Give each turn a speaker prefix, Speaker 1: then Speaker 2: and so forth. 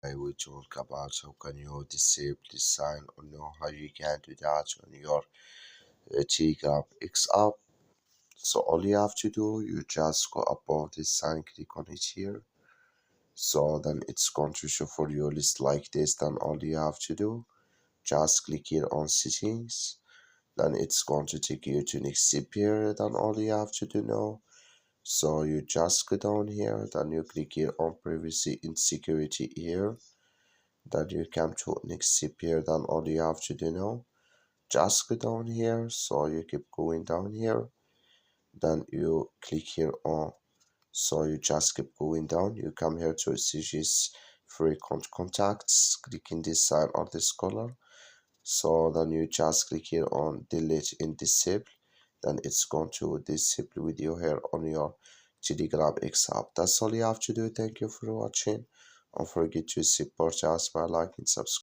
Speaker 1: I will talk about how can you disable this sign or know how you can do that on your Telegram X app. So all you have to do, you just go above this sign, click on it here. So then it's going to show for you a list like this. Then all you have to do, just click here on settings. Then it's going to take you to next period. Then all you have to do now, so you just go down here, then you click here on privacy and security here. Then you come to next here. Then all you have to do now, just go down here. So you keep going down here. Then you click here on, so you just keep going down. You come here to CG's free contacts, clicking this sign or this color. So then you just click here on delete and disable. Then it's going to disable video here on your Telegram X app. That's all you have to do. Thank you for watching. Don't forget to support us by liking, subscribe.